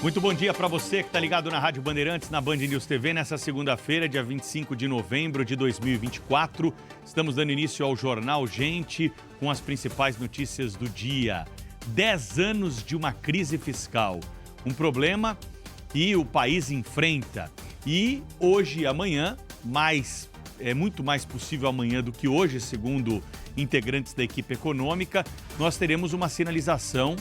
Muito bom dia para você que está ligado na Rádio Bandeirantes, na Band News TV, nessa segunda-feira, dia 25 de novembro de 2024. Estamos dando início ao Jornal Gente com as principais notícias do dia. 10 anos de uma crise fiscal, um problema que o país enfrenta. E hoje e amanhã, é muito mais possível amanhã do que hoje, segundo integrantes da equipe econômica, nós teremos uma sinalização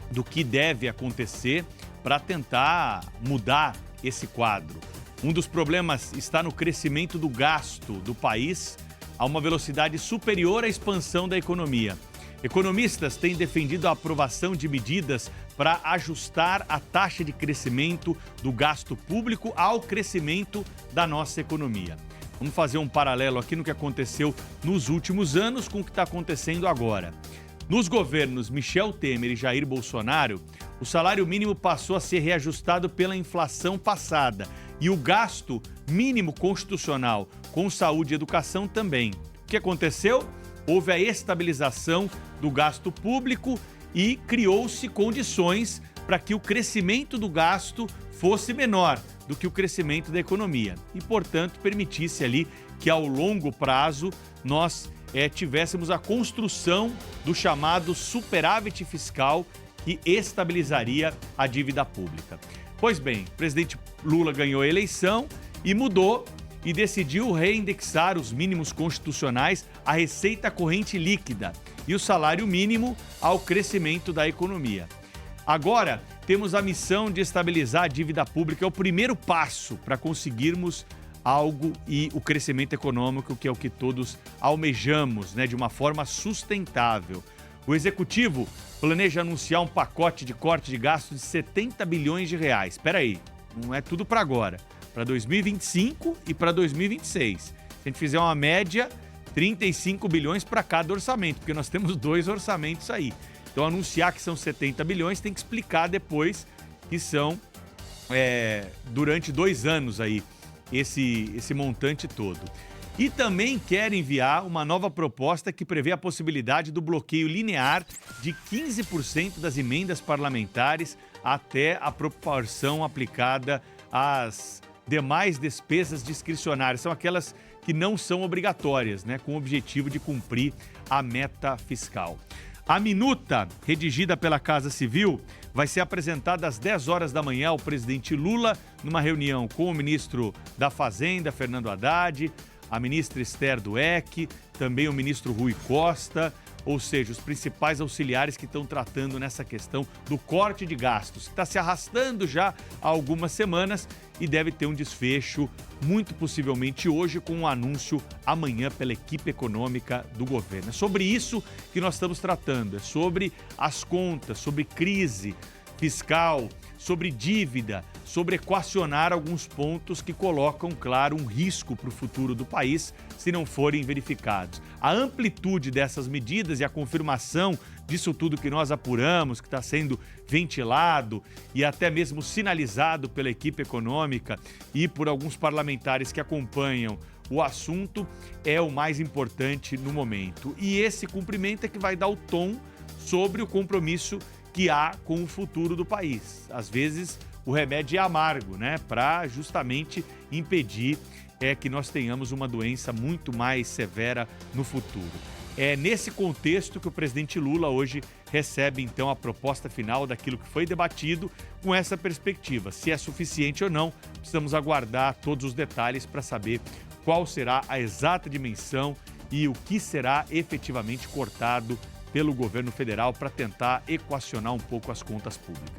do que deve acontecer para tentar mudar esse quadro. Um dos problemas está no crescimento do gasto do país a uma velocidade superior à expansão da economia. Economistas têm defendido a aprovação de medidas para ajustar a taxa de crescimento do gasto público ao crescimento da nossa economia. Vamos fazer um paralelo aqui no que aconteceu nos últimos anos com o que está acontecendo agora. Nos governos Michel Temer e Jair Bolsonaro, o salário mínimo passou a ser reajustado pela inflação passada e o gasto mínimo constitucional com saúde e educação também. O que aconteceu? Houve a estabilização do gasto público e criou-se condições para que o crescimento do gasto fosse menor do que o crescimento da economia e, portanto, permitisse ali que ao longo prazo nós tivéssemos a construção do chamado superávit fiscal que estabilizaria a dívida pública. Pois bem, o presidente Lula ganhou a eleição e mudou e decidiu reindexar os mínimos constitucionais à receita corrente líquida e o salário mínimo ao crescimento da economia. Agora, temos a missão de estabilizar a dívida pública, é o primeiro passo para conseguirmos algo e o crescimento econômico, que é o que todos almejamos, de uma forma sustentável. O Executivo planeja anunciar um pacote de corte de gastos de 70 bilhões de reais. Espera aí, não é tudo para agora, para 2025 e para 2026. Se a gente fizer uma média, 35 bilhões para cada orçamento, porque nós temos 2 orçamentos aí. Então, anunciar que são 70 bilhões tem que explicar depois que são, durante 2 anos aí, esse montante todo. E também quer enviar uma nova proposta que prevê a possibilidade do bloqueio linear de 15% das emendas parlamentares até a proporção aplicada às demais despesas discricionárias. São aquelas que não são obrigatórias, com o objetivo de cumprir a meta fiscal. A minuta, redigida pela Casa Civil, vai ser apresentada às 10 horas da manhã ao presidente Lula, numa reunião com o ministro da Fazenda, Fernando Haddad, a ministra Esther Dweck, também o ministro Rui Costa, ou seja, os principais auxiliares que estão tratando nessa questão do corte de gastos, que está se arrastando já há algumas semanas e deve ter um desfecho, muito possivelmente hoje, com um anúncio amanhã pela equipe econômica do governo. É sobre isso que nós estamos tratando, é sobre as contas, sobre crise fiscal, sobre dívida, sobre equacionar alguns pontos que colocam, claro, um risco para o futuro do país se não forem verificados. A amplitude dessas medidas e a confirmação disso tudo que nós apuramos, que está sendo ventilado e até mesmo sinalizado pela equipe econômica e por alguns parlamentares que acompanham o assunto, é o mais importante no momento. E esse cumprimento é que vai dar o tom sobre o compromisso que há com o futuro do país. Às vezes, o remédio é amargo, para justamente impedir que nós tenhamos uma doença muito mais severa no futuro. É nesse contexto que o presidente Lula hoje recebe, então, a proposta final daquilo que foi debatido com essa perspectiva. Se é suficiente ou não, precisamos aguardar todos os detalhes para saber qual será a exata dimensão e o que será efetivamente cortado pelo governo federal para tentar equacionar um pouco as contas públicas.